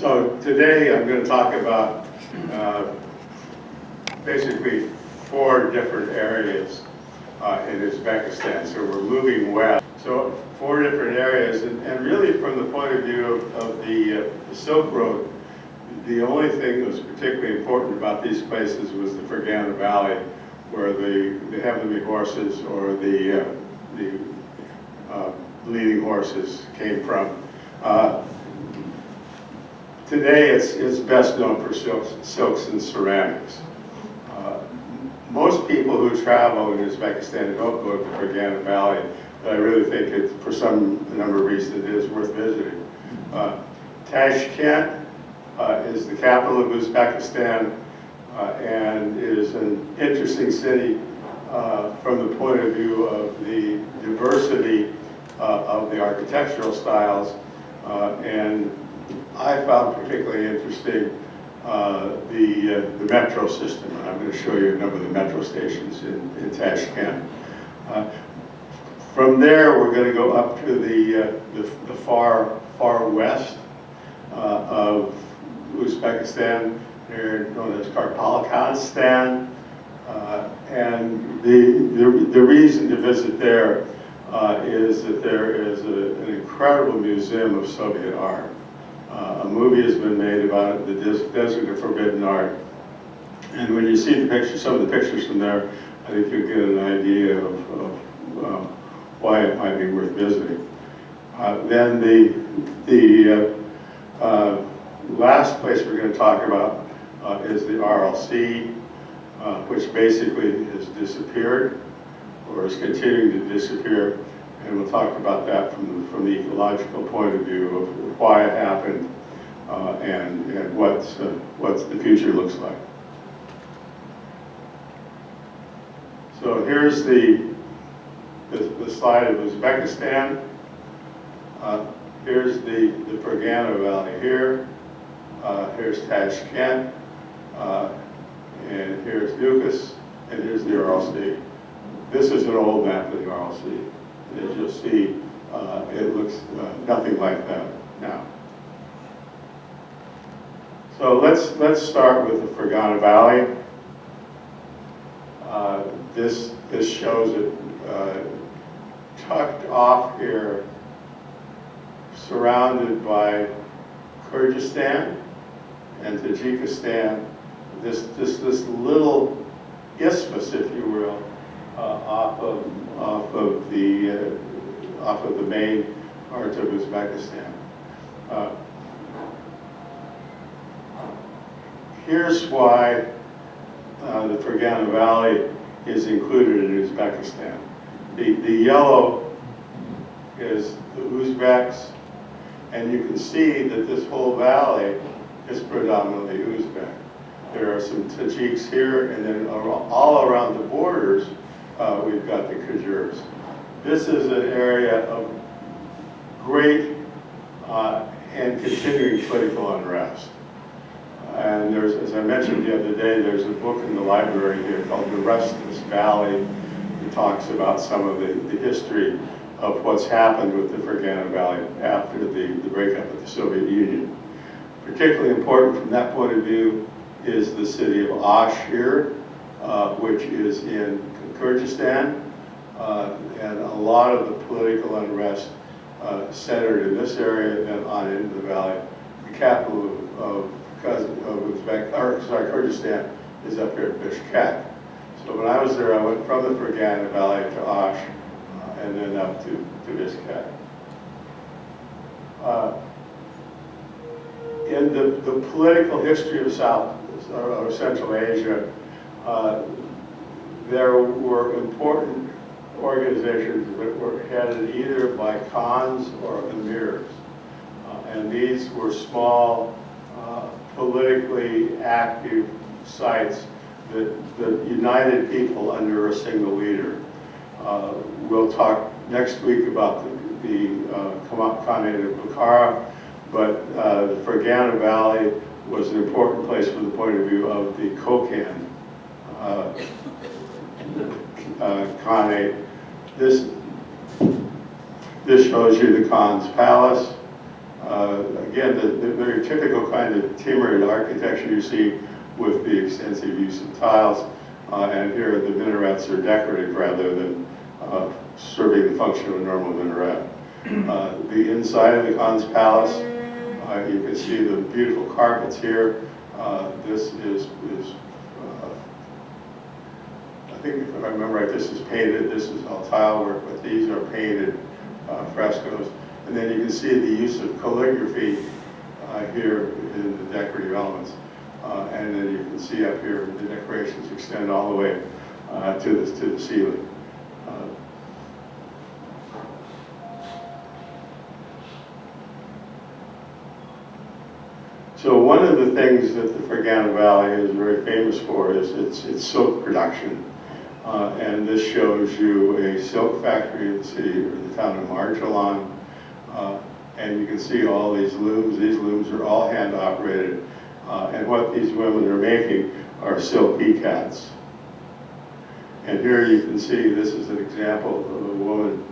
So today I'm going to talk about basically 4 different areas in Uzbekistan. So we're moving west. So 4 different areas, and really from the point of view of the Silk Road, the only thing that was particularly important about these places was the Fergana Valley, where the heavenly horses or the leading horses came from. Today it's best known for silks and ceramics. Most people who travel in Uzbekistan don't go to the Fergana Valley, but I really think for some number of reasons it is worth visiting. Tashkent is the capital of Uzbekistan and is an interesting city from the point of view of the diversity of the architectural styles, and I found particularly interesting the metro system, and I'm going to show you a number of the metro stations in Tashkent. From there, we're going to go up to the far west of Uzbekistan, here known as Karpalakanistan, and the reason to visit there is that there is an incredible museum of Soviet art. A movie has been made about it, the Desert of Forbidden Art. And when you see the pictures, some of the pictures from there, I think you'll get an idea of why it might be worth visiting. Then the last place we're going to talk about is the Aral Sea, which basically has disappeared or is continuing to disappear. And we'll talk about that from the ecological point of view of why it happened and what the future looks like. So here's the slide of Uzbekistan. Here's the Fergana Valley here. Here's Tashkent. And here's Nukus. And here's the Aral Sea. This is an old map of the Aral Sea. As you'll see, it looks nothing like that now. So let's start with the Fergana Valley. This shows it tucked off here, surrounded by Kyrgyzstan and Tajikistan. This little isthmus, if you will, off of the main parts of Uzbekistan. Here's why the Fergana Valley is included in Uzbekistan. The yellow is the Uzbeks, and you can see that this whole valley is predominantly Uzbek. There are some Tajiks here, and then all around the borders, we've got the Kyrgyz. This is an area of great and continuing political unrest. And there's, as I mentioned the other day, there's a book in the library here called The Restless Valley that talks about some of the history of what's happened with the Fergana Valley after the breakup of the Soviet Union. Particularly important from that point of view is the city of Osh here, which is in Kyrgyzstan, and a lot of the political unrest centered in this area and on into the valley. The capital of Kyrgyzstan is up here at Bishkek. So when I was there, I went from the Fergana Valley to Osh and then up to Bishkek. In the political history of Central Asia, there were important organizations that were headed either by Khans or emirs. And these were small, politically active sites that united people under a single leader. We'll talk next week about the Khanate of Bukhara, but the Fergana Valley was an important place from the point of view of the Kokand Khanate. This shows you the Khan's palace. Again, the very typical kind of timbered architecture you see with the extensive use of tiles. And here the minarets are decorative rather than serving the function of a normal minaret. The inside of the Khan's palace, you can see the beautiful carpets here. This is I think if I remember right, this is painted, this is all tile work, but these are painted frescoes. And then you can see the use of calligraphy here in the decorative elements. And then you can see up here the decorations extend all the way to the ceiling. So one of the things that the Fergana Valley is very famous for is its silk production. And this shows you a silk factory in the city, or the town of Marjalon. And you can see all these looms. These looms are all hand operated. And what these women are making are silk icats. And here you can see, this is an example of a woman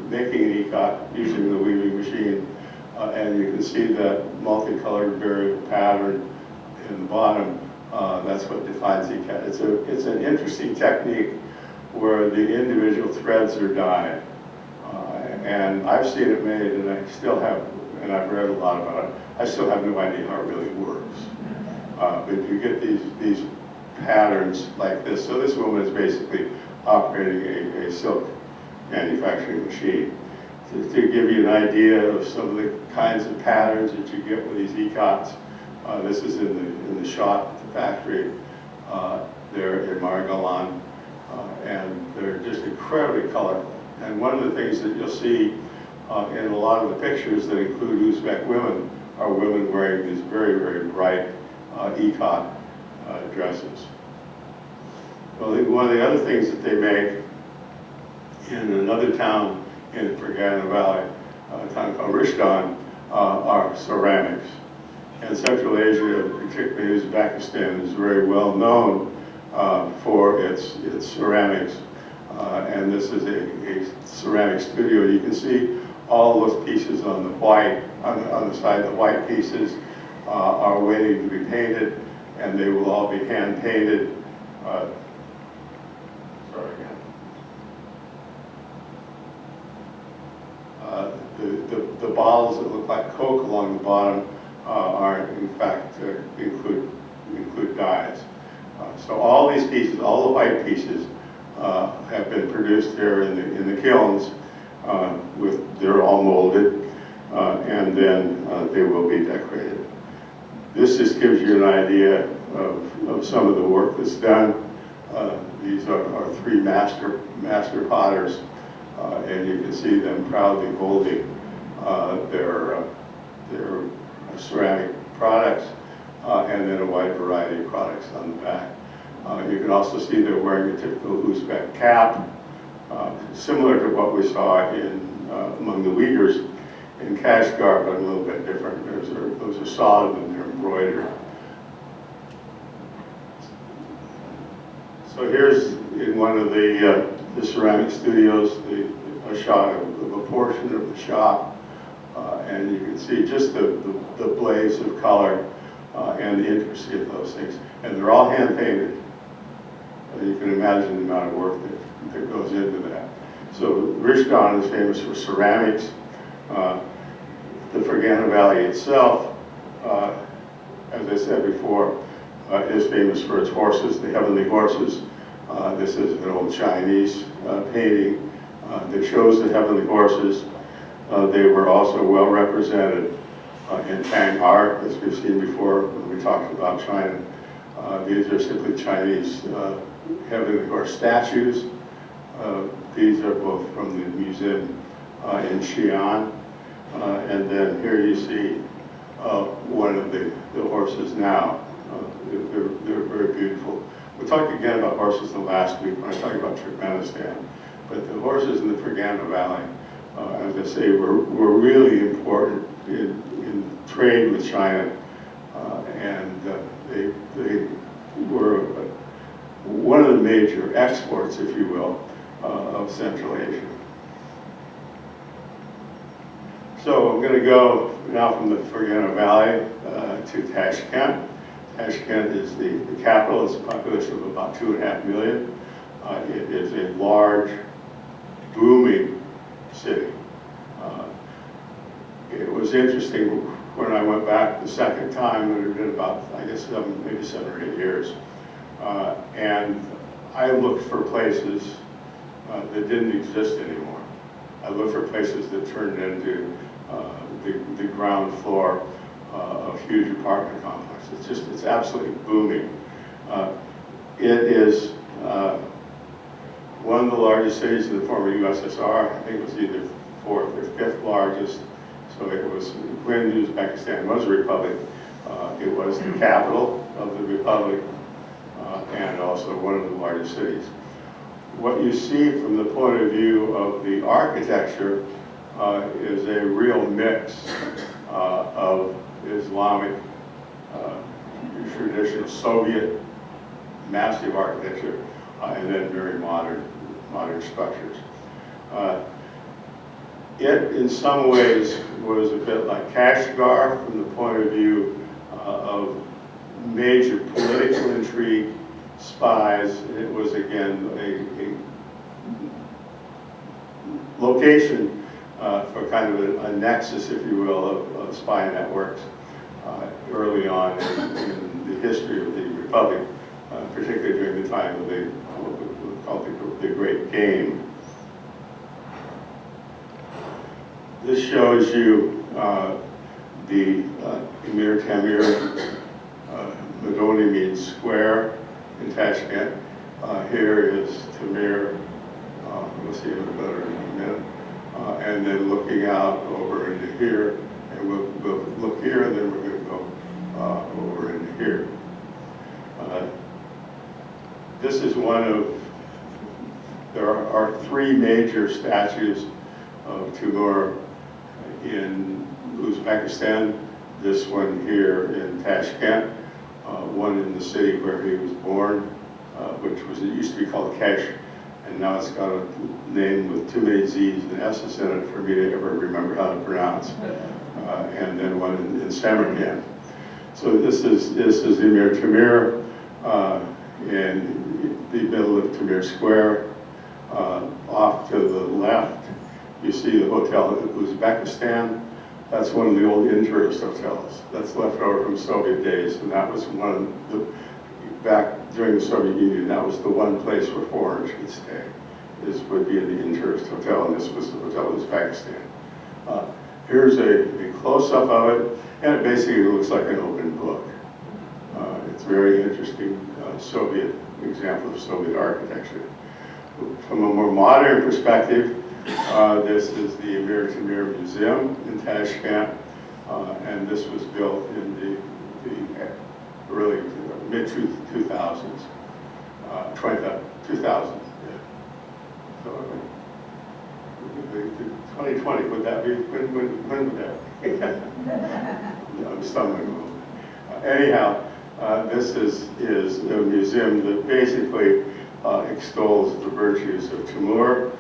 making an icat using the weaving machine. And you can see that multicolored variable pattern in the bottom. That's what defines icat. It's an interesting technique where the individual threads are dyed. And I've seen it made, and I still have, and I've read a lot about it. I still have no idea how it really works. But you get these patterns like this. So this woman is basically operating a silk manufacturing machine. To give you an idea of some of the kinds of patterns that you get with these icats, this is in the shop at the factory. They're in Margalon, and they're just incredibly colorful. And one of the things that you'll see in a lot of the pictures that include Uzbek women are women wearing these very, very bright ikat dresses. Well, one of the other things that they make in another town in the Fergana Valley, a town called Rishdan, are ceramics. And Central Asia, particularly Uzbekistan, is very well known for its ceramics. And this is a ceramic studio. You can see all those pieces on the white, on the side. The white pieces are waiting to be painted, and they will all be hand painted. Sorry again. The bottles that look like Coke along the bottom are, in fact, include dyes. So all these pieces, all the white pieces, have been produced here in the kilns. They're all molded, and then they will be decorated. This just gives you an idea of some of the work that's done. These are three master potters, and you can see them proudly holding their ceramic products, and then a wide variety of products on the back. You can also see they're wearing a typical Uzbek cap, similar to what we saw among the Uyghurs in Kashgar, but a little bit different. Those are solid and they're embroidered. So here's in one of the ceramic studios a shot of a portion of the shop, and you can see just the blaze of color and the intricacy of those things. And they're all hand painted. You can imagine the amount of work that goes into that. So Rishdan is famous for ceramics. The Fergana Valley itself, as I said before, is famous for its horses, the heavenly horses. This is an old Chinese painting that shows the heavenly horses. They were also well represented in Tang art, as we've seen before when we talked about China. These are simply Chinese heavenly horse statues. These are both from the museum in Xi'an. And then here you see one of the horses now. They're very beautiful. We talked again about horses the last week when I talked about Turkmenistan. But the horses in the Fergana Valley, as I say, were really important in trade with China. And they were one of the major exports, if you will, of Central Asia. So I'm going to go now from the Fergana Valley to Tashkent. Tashkent is the capital. It's a population of about 2.5 million. It is a large, booming city. It was interesting when I went back the second time, it had been about, I guess, maybe 7 or 8 years. And I looked for places that didn't exist anymore. I looked for places that turned into the ground floor of huge apartment complexes. It's absolutely booming. It is one of the largest cities in the former USSR. I think it was either 4th or 5th largest. So it was, when Uzbekistan was a republic, it was the capital of the republic and also one of the largest cities. What you see from the point of view of the architecture is a real mix of Islamic, traditional Soviet, massive architecture, and then very modern structures. It, in some ways, was a bit like Kashgar from the point of view of major political intrigue, spies. It was, again, a location for kind of a nexus, if you will, of spy networks early on in the history of the Republic, particularly during the time of what we call the Great Game. This shows you the Emir Temür Medonimid Square in Tashkent. Here is Temür, we'll see it better in a minute. And then looking out over into here, and we'll look here, and then we're going to go over into here. This is one of, there are 3 major statues of Timur in Uzbekistan, this one here in Tashkent, one in the city where he was born, which was, it used to be called Kesh, and now it's got a name with too many Z's and S's in it for me to ever remember how to pronounce, and then one in Samarkand. So this is Emir Temür in the middle of Temür Square. Off to the left, you see the hotel in Uzbekistan. That's one of the old in-tourist hotels. That's left over from Soviet days, and that was one of the, back during the Soviet Union, that was the one place where foreigners could stay. This would be the in-tourist hotel, and this was the hotel in Uzbekistan. Here's a close-up of it, and it basically looks like an open book. It's very interesting Soviet example of Soviet architecture. From a more modern perspective, this is the Emir Temür Museum in Tashkent, and this was built in the early mid-2000s, 2000. Yeah. So, 2020, would that be, when would that be? No, I'm stumbling a little bit. Anyhow, this is a museum that basically extols the virtues of Timur.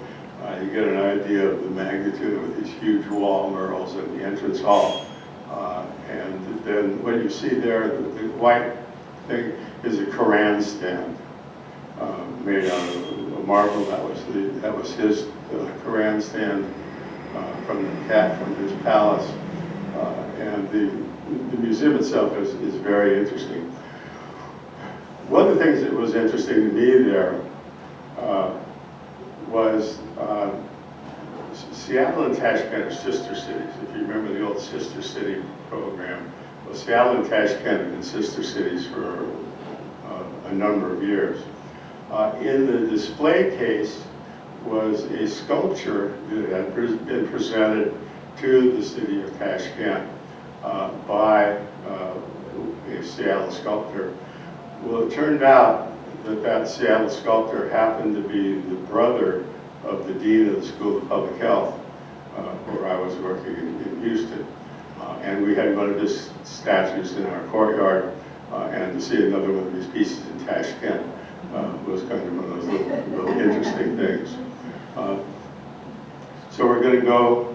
You get an idea of the magnitude of these huge wall murals in the entrance hall. And then what you see there, the white thing, is a Quran stand made out of marble. That was his Quran stand from his palace. And the museum itself is very interesting. One of the things that was interesting to me there was Seattle and Tashkent are sister cities. If you remember the old sister city program, well, Seattle and Tashkent have been sister cities for a number of years. In the display case was a sculpture that had been presented to the city of Tashkent by a Seattle sculptor. Well, it turned out that Seattle sculptor happened to be the brother of the dean of the School of Public Health, where I was working in Houston. And we had one of his statues in our courtyard, and to see another one of his pieces in Tashkent was kind of one of those little interesting things. So we're going to go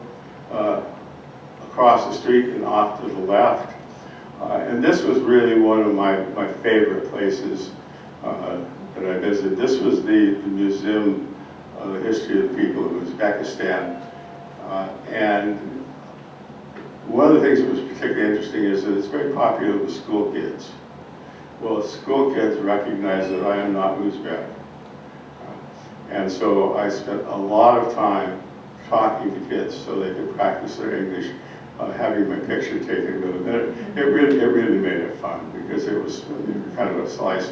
across the street and off to the left. And this was really one of my favorite places that I visited. This was the Museum of the History of the People of Uzbekistan. And one of the things that was particularly interesting is that it's very popular with school kids. Well, school kids recognize that I am not Uzbek. And so I spent a lot of time talking to kids so they could practice their English, having my picture taken with them. And it really made it fun because it was kind of a slice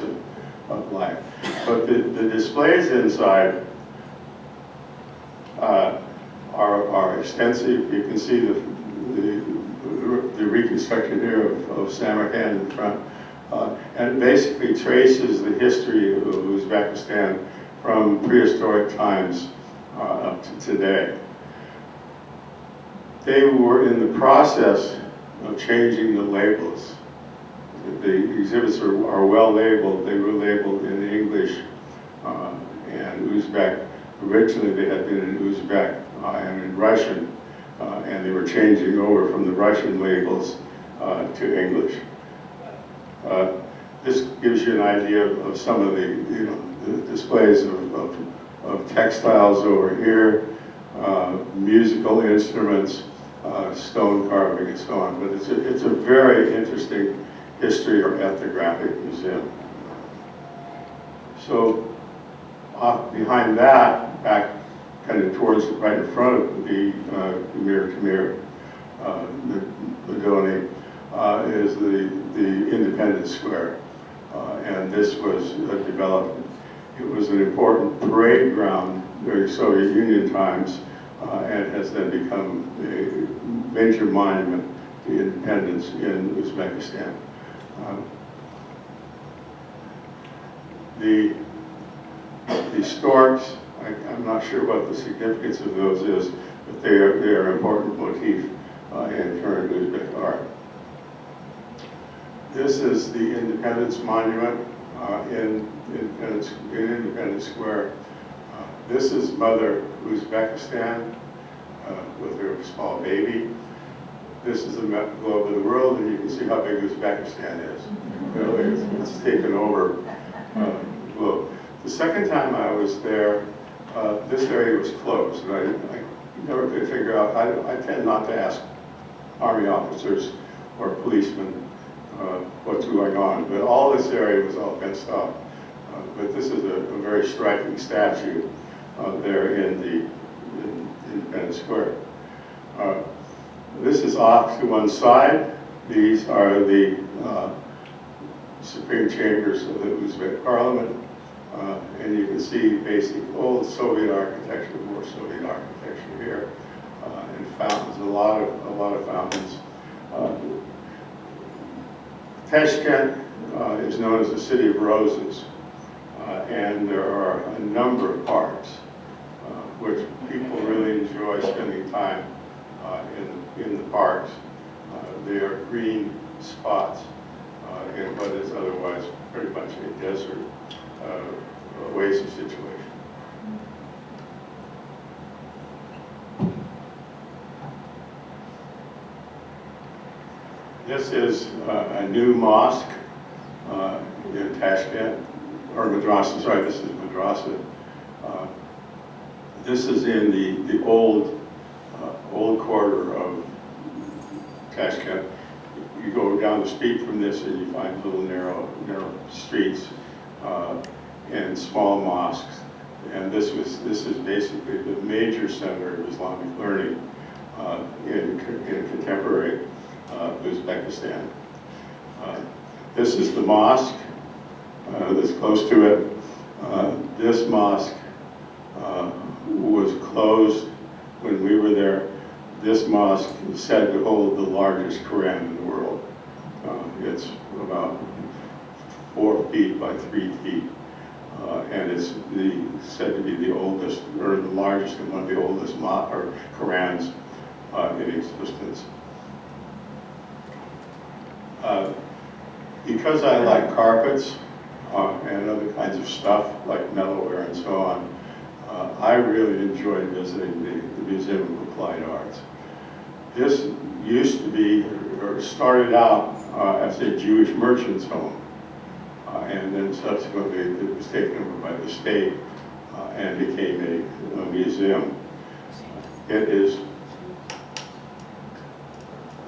of life. But the displays inside are extensive. You can see the reconstruction here of Samarkand in front. And it basically traces the history of Uzbekistan from prehistoric times up to today. They were in the process of changing the labels. The exhibits are well labeled. They were labeled in English and Uzbek. Originally they had been in Uzbek and in Russian, and they were changing over from the Russian labels to English. This gives you an idea of some of the displays of textiles over here, musical instruments, stone carving, and so on. But it's a very interesting history or ethnographic museum. So off behind that, back kind of towards right in front of the Mir Madoni, is the Independence Square. And this was developed. It was an important parade ground during Soviet Union times, and has then become a major monument to independence in Uzbekistan. The storks, I'm not sure what the significance of those is, but they are an important motif in current Uzbek art. This is the Independence Monument in Independence Square. This is Mother Uzbekistan with her small baby. This is the globe of the world, and you can see how big Uzbekistan is. Really, it's taken over the globe. The second time I was there, this area was closed, and I never could figure out. I tend not to ask Army officers or policemen what's going on, but all this area was all fenced off. But this is a very striking statue there in Independence Square. This is off to one side. These are the Supreme Chambers of the Uzbek Parliament. And you can see basic old Soviet architecture, more Soviet architecture here, and fountains, a lot of fountains. Tashkent is known as the City of Roses, and there are a number of parks which people really enjoy spending time in the parks. They are green spots in what is otherwise pretty much a desert oasis situation. This is a new mosque in Tashkent, or madrasa, sorry, this is madrasa. This is in the old quarter of Tashkent. You go down the street from this and you find little narrow streets and small mosques. And this is basically the major center of Islamic learning in contemporary Uzbekistan. This is the mosque that's close to it. This mosque was closed when we were there. This mosque is said to hold the largest Quran in the world. It's about 4 feet by 3 feet. And it's said to be the oldest, or the largest, and one of the oldest Qurans in existence. Because I like carpets and other kinds of stuff like metalware and so on, I really enjoyed visiting the Museum of Applied Arts. This used to be, or started out as a Jewish merchant's home. And then subsequently it was taken over by the state and became a museum. It is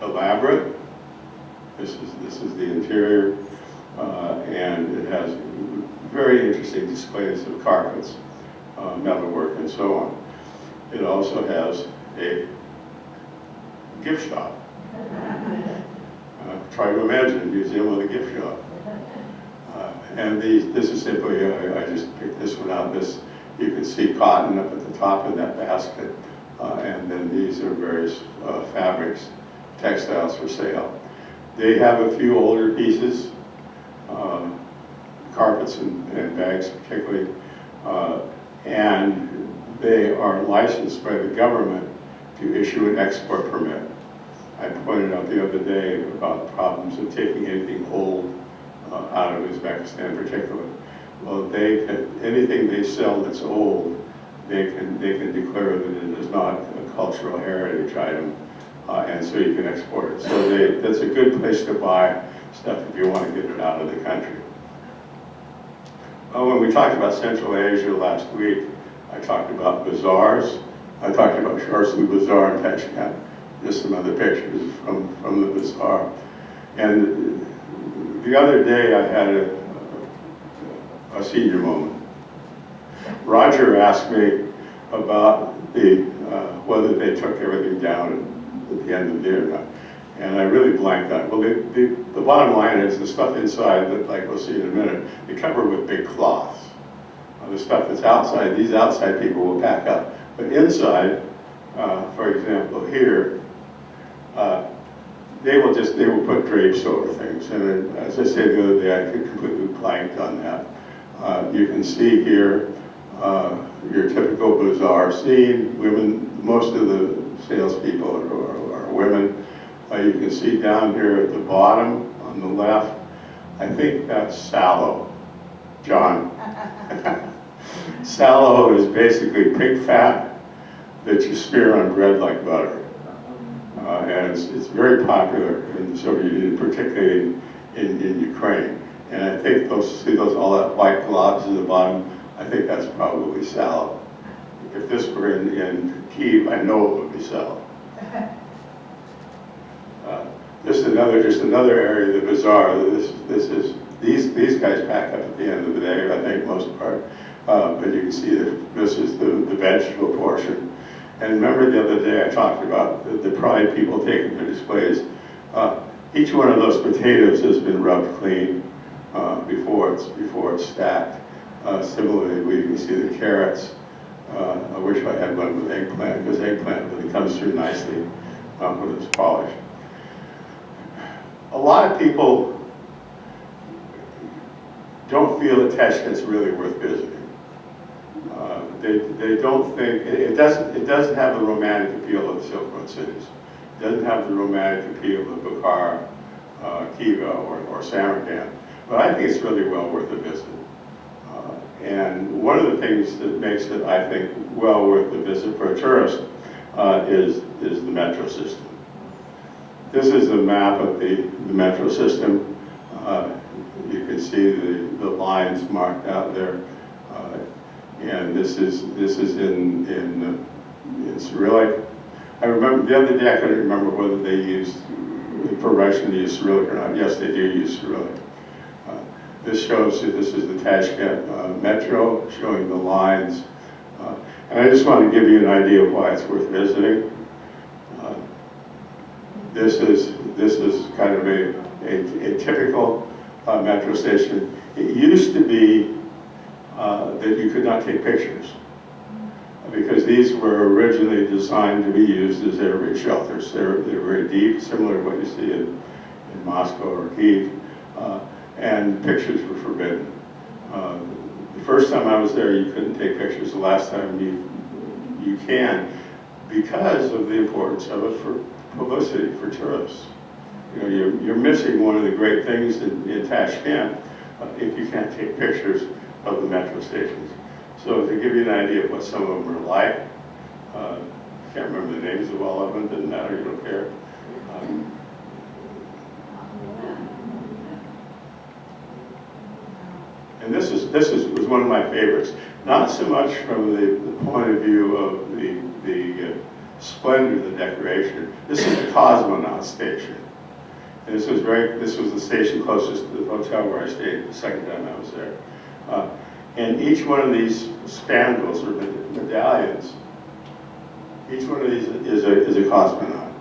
elaborate. This is the interior, and it has very interesting displays of carpets, metalwork, and so on. It also has a gift shop. Try to imagine a museum with a gift shop. And this is simply, I just picked this one out. You can see cotton up at the top of that basket. And then these are various fabrics, textiles for sale. They have a few older pieces, carpets and bags particularly, and they are licensed by the government to issue an export permit. I pointed out the other day about problems of taking anything old out of Uzbekistan particularly. Well, anything they sell that's old, they can declare that it is not a cultural heritage item, and so you can export it. So that's a good place to buy stuff if you want to get it out of the country. When we talked about Central Asia last week, I talked about bazaars. I talked about Sharsli Bazaar in Tashkent. Just some other pictures from the bazaar. And the other day I had a senior moment. Roger asked me about whether they took everything down at the end of the day or not. And I really blanked on it. Well, the bottom line is the stuff inside that, like we'll see in a minute, they cover with big cloths. The stuff that's outside, these outside people will pack up. But inside, for example, here, they will put drapes over things. And as I said the other day, I completely blanked on that. You can see here your typical bazaar scene. Women, most of the salespeople are women. You can see down here at the bottom on the left, I think that's sallow, John. Sallow is basically pig fat that you smear on bread like butter. And it's very popular in the Soviet Union, particularly in Ukraine. And I think all that white globs at the bottom, I think that's probably sallow. If this were in Kyiv, I know it would be sallow. Just another area of the bazaar. These guys pack up at the end of the day, I think, most part. But you can see that this is the vegetable portion. And remember the other day I talked about the pride people take in their displays. Each one of those potatoes has been rubbed clean before it's stacked. Similarly, we can see the carrots. I wish I had one with eggplant, because eggplant really comes through nicely when it's polished. A lot of people don't feel that Tashkent's really worth visiting. They don't think, it doesn't have the romantic appeal of the Silk Road cities. It doesn't have the romantic appeal of Bukhara, Khiva, or Samarkand. But I think it's really well worth a visit. And one of the things that makes it, I think, well worth the visit for a tourist is the metro system. This is a map of the metro system. You can see the lines marked out there. And this is in Cyrillic. I remember the other day I couldn't remember whether they used, for Russian, they use Cyrillic or not. Yes, they do use Cyrillic. This shows you, this is the Tashkent metro, showing the lines. And I just want to give you an idea of why it's worth visiting. This is kind of a typical metro station. It used to be that you could not take pictures because these were originally designed to be used as air raid shelters. They're very deep, similar to what you see in Moscow or Kyiv, and pictures were forbidden. The first time I was there, you couldn't take pictures. The last time you can, because of the importance of it for publicity for tourists. You know, you're missing one of the great things in Tashkent if you can't take pictures of the metro stations. So to give you an idea of what some of them are like, can't remember the names of all of them, didn't matter, you don't care. And this was one of my favorites, not so much from the point of view of the splendor of the decoration. This is the cosmonaut station. And this was the station closest to the hotel where I stayed the second time I was there. And each one of these spandrels or medallions, each one of these is a cosmonaut.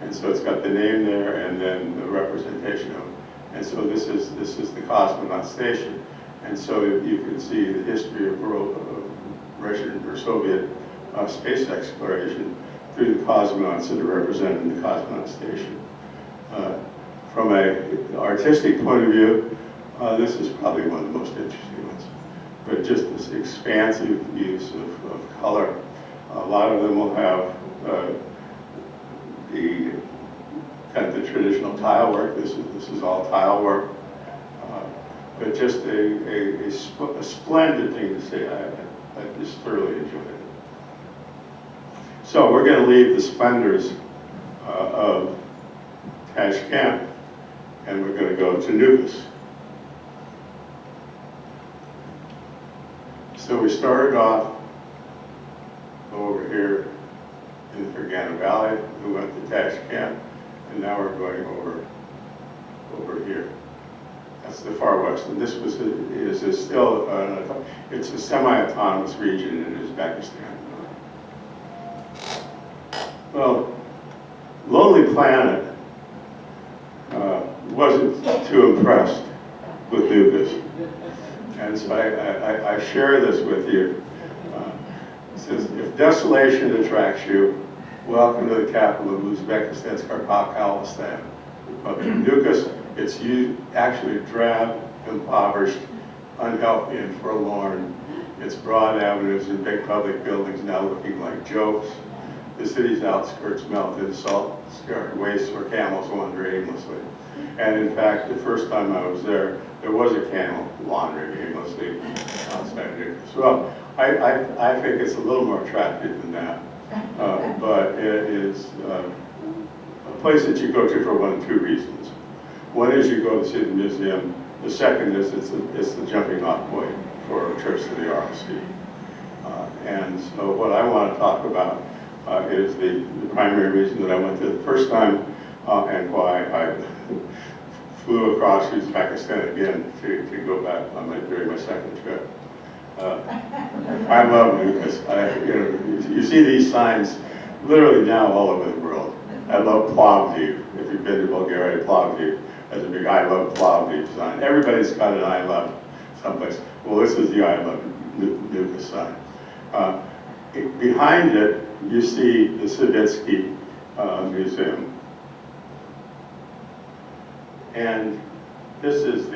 And so it's got the name there and then the representation of it. And so this is the cosmonaut station. And so you can see the history of Russian or Soviet space exploration through the cosmonauts that are represented in the cosmonaut station. From an artistic point of view, this is probably one of the most interesting ones. But just this expansive use of color. A lot of them will have the kind of the traditional tile work. This is all tile work. But just a splendid thing to see. I just thoroughly enjoyed it. So we're going to leave the splendors of Tashkent, and we're going to go to Nukus. So we started off over here in the Fergana Valley. We went to Tashkent, and now we're going over here. That's the far west, and this is still it's a semi-autonomous region in Uzbekistan. Well, Lonely Planet wasn't too impressed with Nukus, and so I share this with you. It says, if desolation attracts you, welcome to the capital of Uzbekistan's Karpak-Alistan. But in Nukus, it's actually drab, impoverished, unhealthy, and forlorn. Its broad avenues and big public buildings now looking like jokes. The city's outskirts melted in salt-scarred wastes where camels wander aimlessly. And in fact, the first time I was there was a camel wandering aimlessly outside Nukus. Well, I think it's a little more attractive than that. But it is a place that you go to for one of two reasons. One is you go to see the museum. The second is it's the jumping off point for trips to the Aral Sea. And so what I want to talk about is the primary reason that I went to the first time and why I flew across Uzbekistan again to go back during my second trip. I love Nukus. You see these signs literally now all over the world. I love Plovdiv. If you've been to Bulgaria, Plovdiv has a big I love Plovdiv sign. Everybody's got an I love someplace. Well, this is the I love Nukus sign. Behind it, you see the Savitsky Museum. And this is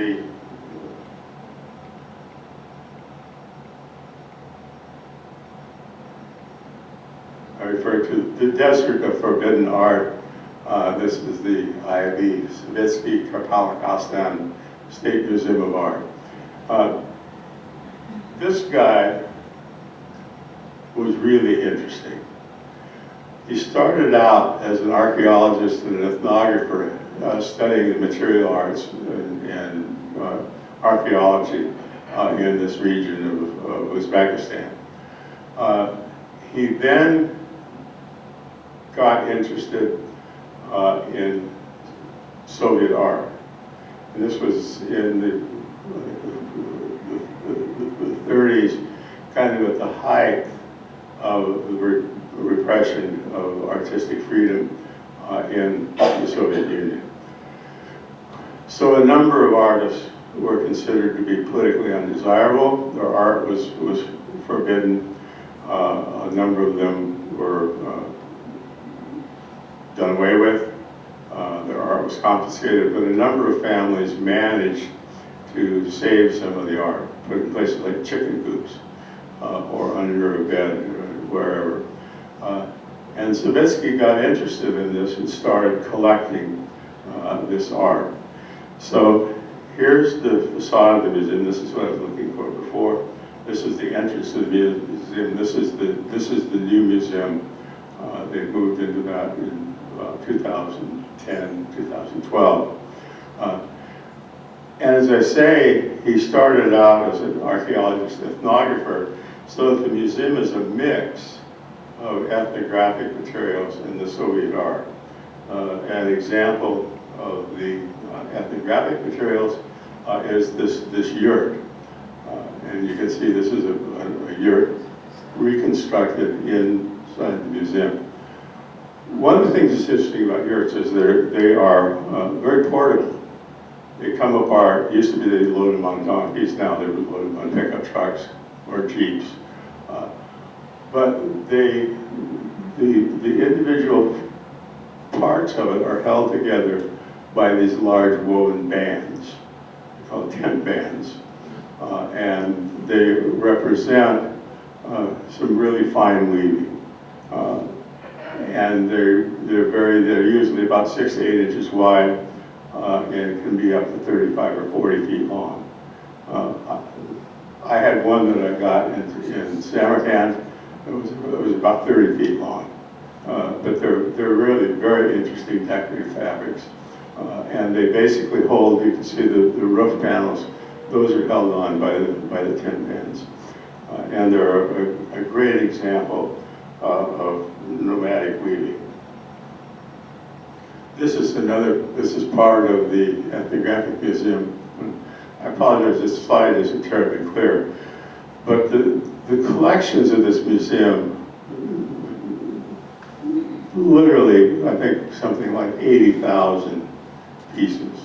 I refer to the Desert of Forbidden Art. This is the IAB, Savitsky Karpak-Alistan State Museum of Art. This guy was really interesting. He started out as an archaeologist and an ethnographer studying the material arts and archaeology in this region of Uzbekistan. He then got interested in Soviet art. And this was in the 30s, kind of at the height of the repression of artistic freedom in the Soviet Union. So a number of artists were considered to be politically undesirable. Their art was forbidden. A number of them were done away with. Their art was confiscated, but a number of families managed to save some of the art, put it in places like chicken coops or under a bed, wherever. And Savitsky got interested in this and started collecting this art. So here's the facade of the museum. This is what I was looking for before. This is the entrance to the museum. This is the new museum They moved into that in 2010, 2012. And as I say, he started out as an archaeologist ethnographer, so that the museum is a mix of ethnographic materials in the Soviet art. An example of the ethnographic materials is this yurt. And you can see this is a yurt reconstructed inside the museum. One of the things that's interesting about yurts is they are very portable. They come apart. Used to be they load them on donkeys. Now they're loaded on pickup trucks or jeeps. But the individual parts of it are held together by these large woven bands, called tent bands, and they represent some really fine weaving. And they're usually about 6 to 8 inches wide, and can be up to 35 or 40 feet long. I had one that I got in Samarkand. It was about 30 feet long. But they're really very interesting decorative fabrics. And they basically hold, you can see the roof panels, those are held on by the tent bands. And they're a great example of nomadic weaving. This is part of the Ethnographic Museum. I apologize, this slide isn't terribly clear, but the collections of this museum, literally, I think something like 80,000 pieces.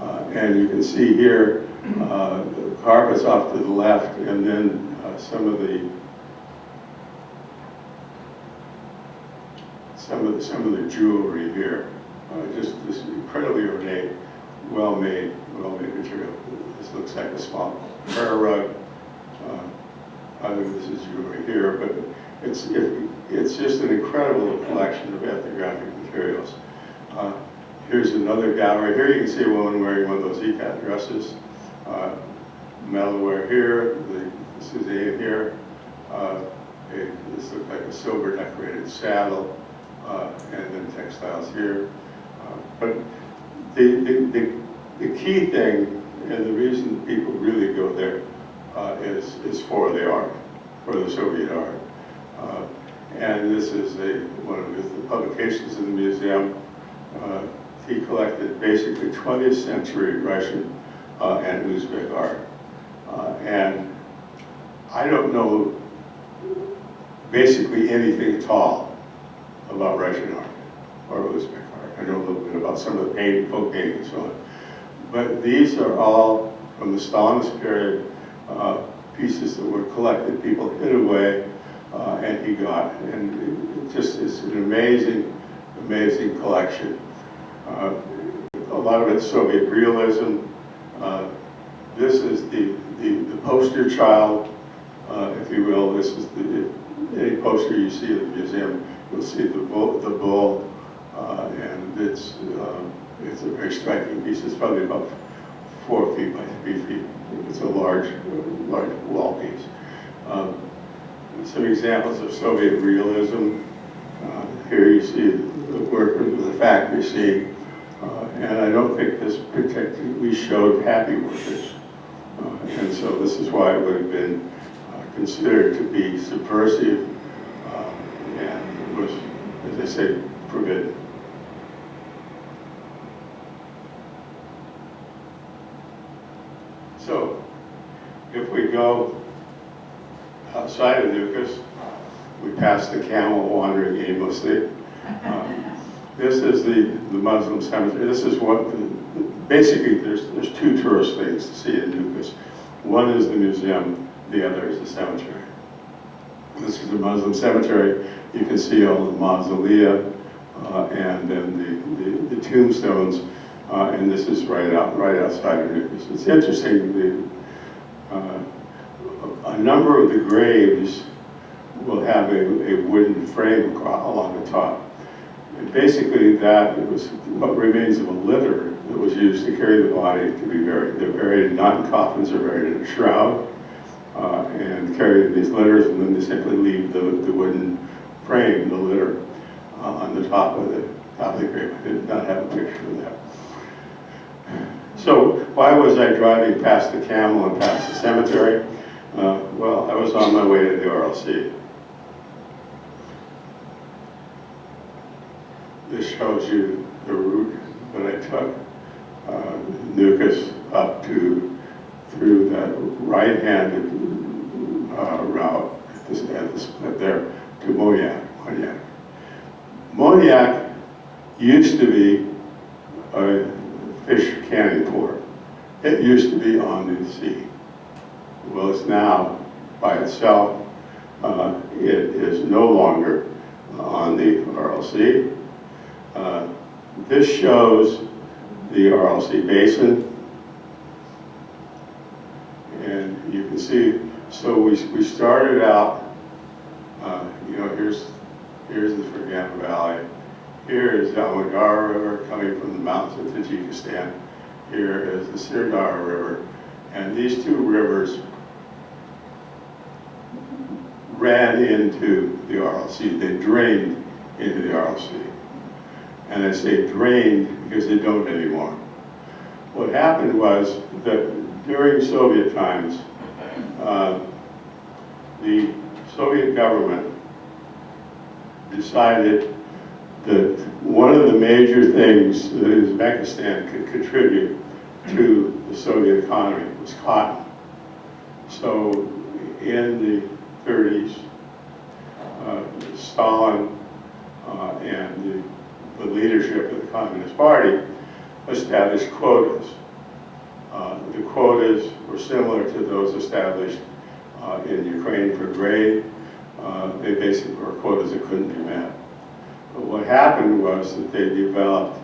And you can see here, the carpets off to the left, and then some of the jewelry here. Just this incredibly ornate, well-made material. This looks like a small prayer rug. This is jewelry here, but it's just an incredible collection of ethnographic materials. Here's another gallery. Here you can see a woman wearing one of those ikat dresses. Metalware here, the Suzanne here. This looks like a silver decorated saddle, and then textiles here. But the key thing, and the reason people really go there, is for the art, for the Soviet art. And this is one of the publications in the museum. He collected basically 20th century Russian and Uzbek art. And I don't know basically anything at all about Russian art or Uzbek art. I know a little bit about some of the painting, folk painting and so on. But these are all from the Stalinist period, pieces that were collected, people hid away, and he got. And it just is an amazing collection. A lot of it's Soviet realism. This is the poster child, if you will. This is any poster you see at the museum, you'll see the bull, and it's a very striking piece. It's probably about 4 feet by 3 feet. It's a large wall piece. Some examples of Soviet realism. Here you see the workers of the factory scene, and I don't think this particularly showed happy workers. And so this is why it would have been considered to be subversive, and was, as I say, forbidden. So, if we go outside of Nukus, we pass the camel wandering aimlessly. This is the Muslim cemetery. This is what, basically there's 2 tourist things to see in Nukus. One is the museum, the other is the cemetery. This is the Muslim cemetery. You can see all the mausolea and then the tombstones, and this is right outside of Nukus. It's interesting, a number of the graves will have a wooden frame along the top. And basically that was what remains of a litter that was used to carry the body to be buried. They're buried not in coffins, they're buried in a shroud, and carried in these litters, and then they simply leave the wooden frame the litter on the top of the grave. I did not have a picture of that. So why was I driving past the camel and past the cemetery? Well, I was on my way to the RLC. This shows you the route that I took, Nukus up through that right-handed route at the split there to Moniac. Moniac used to be a fish canning port. It used to be on the sea. Well, it's now by itself. It is no longer on the RLC. This shows the RLC basin. And you can see, so we started out, here's the Fergana Valley. Here is the Almagar River coming from the mountains of Tajikistan. Here is the Sirdar River. And these two rivers ran into the RLC. They drained into the RLC. And I say drained because they don't anymore. What happened was that during Soviet times, the Soviet government decided that one of the major things that Uzbekistan could contribute to the Soviet economy was cotton. So in the 30s, Stalin and the leadership of the Communist Party established quotas. The quotas were similar to those established in Ukraine for grain. They basically were quotas that couldn't be met. But what happened was that they developed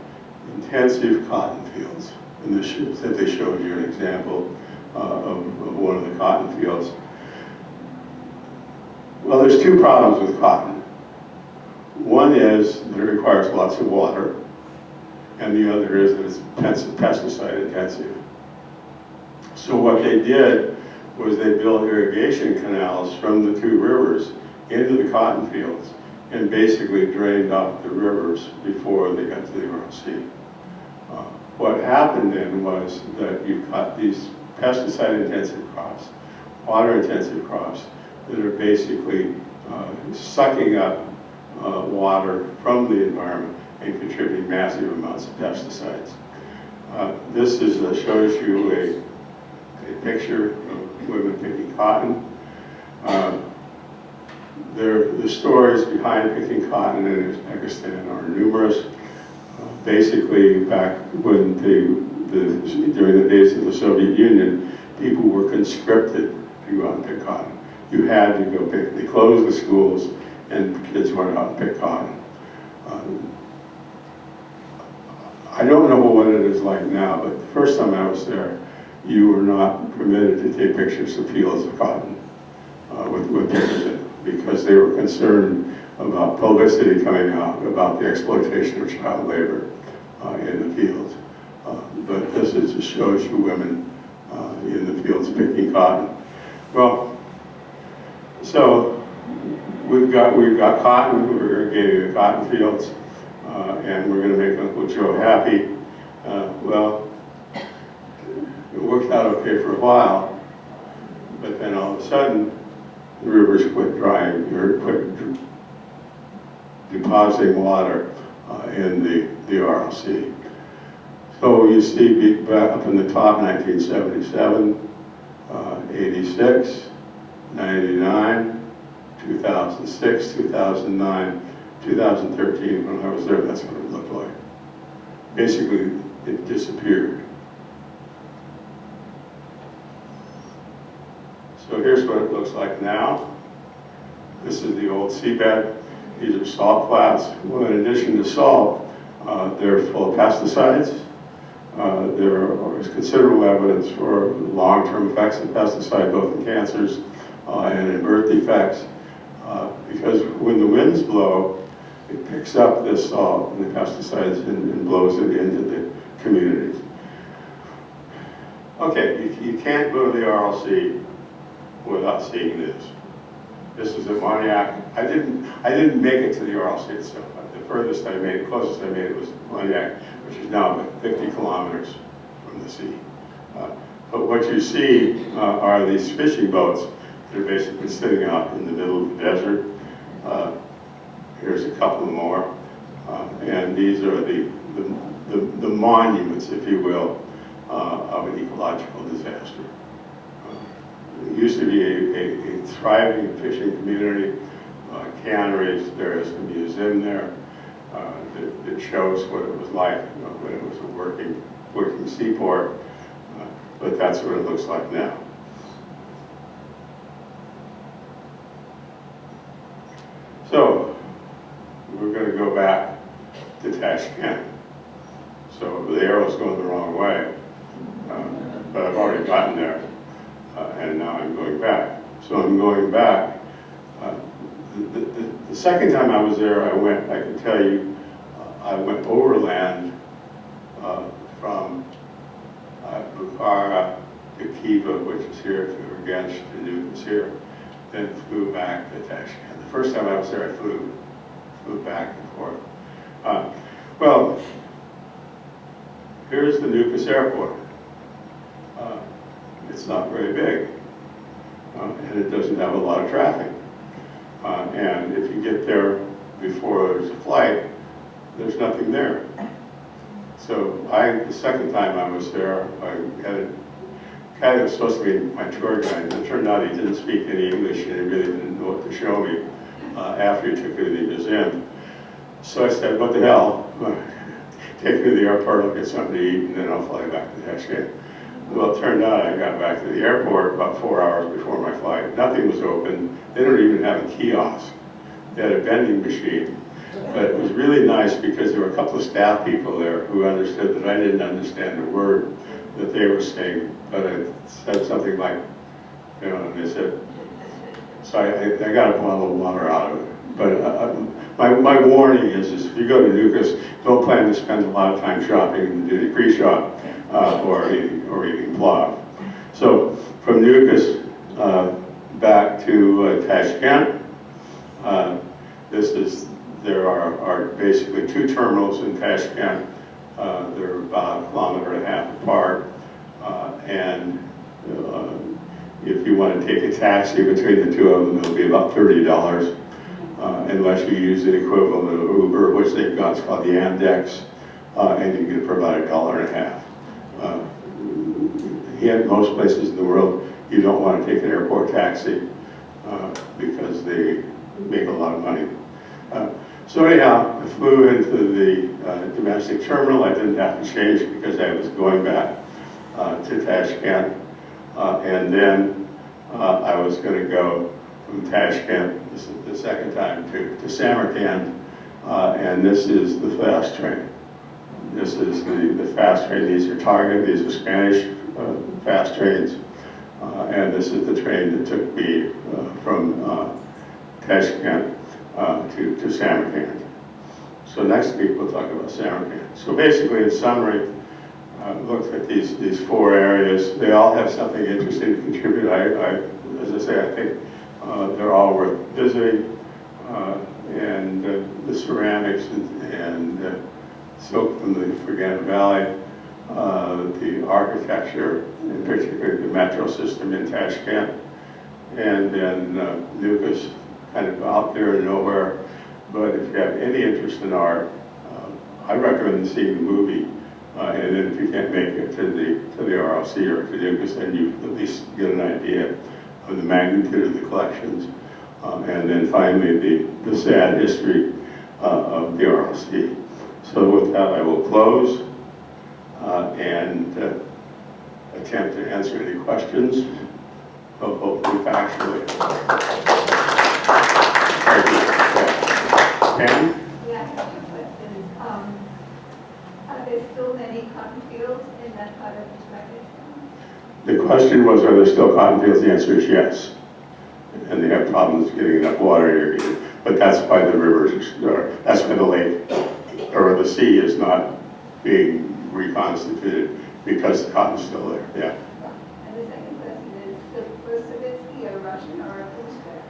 intensive cotton fields. And that they showed you an example of one of the cotton fields. Well, there's two problems with cotton. One is that it requires lots of water, and the other is that it's pesticide intensive. So what they did was they built irrigation canals from the two rivers into the cotton fields and basically drained off the rivers before they got to the RLC. What happened then was that you've got these pesticide-intensive crops, water-intensive crops that are basically sucking up water from the environment and contributing massive amounts of pesticides. This shows you a picture of women picking cotton. The stories behind picking cotton in Uzbekistan are numerous. Basically, back when during the days of the Soviet Union, people were conscripted to go out and pick cotton. You had to go pick. They closed the schools, and kids went out and picked cotton. I don't know what it is like now, but the first time I was there, you were not permitted to take pictures of fields of cotton with pictures in it, because they were concerned about publicity coming out about the exploitation of child labor in the fields. But this just shows you women in the fields picking cotton. Well, so we've got cotton. We're irrigating the cotton fields, and we're going to make Uncle Joe happy. Well, it worked out okay for a while, but then all of a sudden, the rivers quit drying, or quit depositing water in the RLC. So you see back up in the top, 1977, 86, 99, 2006, 2009, 2013, when I was there, that's what it looked like. Basically, it disappeared. So here's what it looks like now. This is the old seabed. These are salt flats. Well, in addition to salt, they're full of pesticides. There is considerable evidence for long-term effects of pesticide, both in cancers and in birth defects. Because when the winds blow, it picks up this salt and the pesticides and blows it into the communities. Okay, you can't go to the RLC without seeing this. This is Maniac. I didn't make it to the Aral Sea itself. The furthest I made, closest I made it was Maniac, which is now about 50 kilometers from the sea. But what you see are these fishing boats that are basically sitting out in the middle of the desert. Here's a couple more. And these are the monuments, if you will, of an ecological disaster. It used to be a thriving fishing community, canneries. There is a museum there that shows what it was like when it was a working seaport, but that's what it looks like now. So, we're going to go back to Tashkent. So the arrow's going the wrong way, but I've already gotten there, and now I'm going back. So I'm going back. The second time I was there, I can tell you, I went overland from Bukhara to Khiva, which is here, to Fergana, to Nukus here, then flew back to Tashkent. The first time I was there, I flew back and forth. Well, here's the Nukus airport. It's not very big, and it doesn't have a lot of traffic. And if you get there before there's a flight, there's nothing there. So the second time I was there, I had a guy that was supposed to be my tour guide, and it turned out he didn't speak any English, and he really didn't know what to show me after he took me to the museum. So I said, what the hell? Take me to the airport, I'll get something to eat, and then I'll fly back to Tashkent. Well, it turned out I got back to the airport about 4 hours before my flight. Nothing was open. They don't even have a kiosk. They had a vending machine. But it was really nice because there were a couple of staff people there who understood that I didn't understand a word that they were saying, but I said something like, and they said, so I got a bottle of water out of it. But my warning is if you go to Nukus, don't plan to spend a lot of time shopping in the duty-free shop or eating plov. So from Nukus back to Tashkent, there are basically two terminals in Tashkent. They're about 1.5 kilometers apart, and if you want to take a taxi between the two of them, it'll be about $30, unless you use the equivalent of Uber, which they've got. It's called the Yandex, and you get it for about $1.50. In most places in the world, you don't want to take an airport taxi because they make a lot of money. So anyhow, I flew into the domestic terminal. I didn't have to change because I was going back to Tashkent. And then I was going to go from Tashkent, this is the second time, to Samarkand. And this is the fast train. This is the fast train. These are Target, these are Spanish fast trains. And this is the train that took me from Tashkent to Samarkand. So next week we'll talk about Samarkand. So basically, in summary, look at these four areas. They all have something interesting to contribute. As I say, I think they're all worth visiting. And the ceramics and silk from the Fergana Valley, the architecture, in particular the metro system in Tashkent, and then Nukus, kind of out there in nowhere. But if you have any interest in art, I recommend seeing the movie. And then if you can't make it to the RLC or to Nukus, then you at least get an idea of the magnitude of the collections. And then finally, the sad history of the RLC. So with that, I will close and attempt to answer any questions, hopefully factually. Thank you. Pam? Yeah, I have two questions. Are there still many cotton fields in that part of Uzbekistan? The question was, are there still cotton fields? The answer is yes. And they have problems getting enough water irrigated. But that's why the rivers are, that's why the lake or the sea is not being reconstituted, because the cotton's still there, yeah. And the second question is, was Savitsky a Russian or a Uzbek?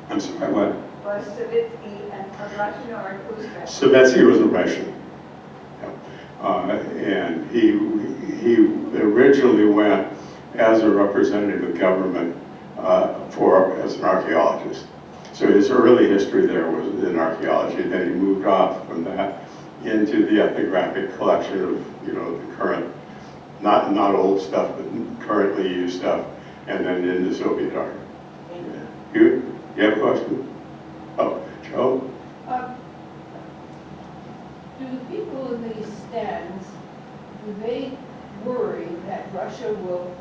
I'm sorry, what? Was Savitsky a Russian or an Uzbek? Savetsky was a Russian. And he originally went as a representative of government as an archaeologist. So his early history there was in archaeology. Then he moved off from that into the ethnographic collection of, the current, not old stuff, but currently used stuff, and then into Soviet art. You have a question? Oh, Joe? Do the people in these stands, do they worry that Russia will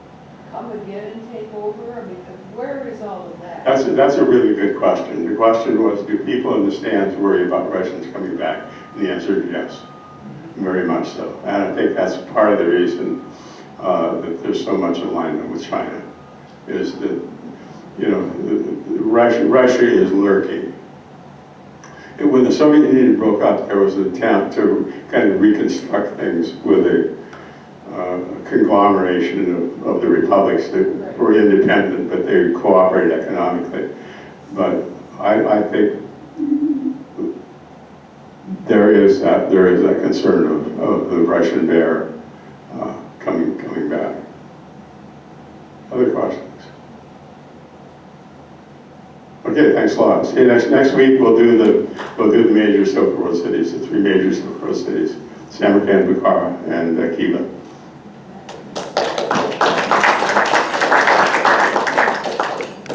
come again and take over? I mean, where is all of that? That's a really good question. The question was, do people in the stands worry about Russians coming back? And the answer is yes, very much so. And I think that's part of the reason that there's so much alignment with China, is that, Russia is lurking. And when the Soviet Union broke up, there was an attempt to kind of reconstruct things with a conglomeration of the republics that were independent, but they cooperated economically. But I think there is that concern of the Russian bear coming back. Other questions? Okay, thanks a lot. See you next week. We'll do the major Silk Road cities, the three major Silk Road cities: Samarkand, Bukhara, and Khiva.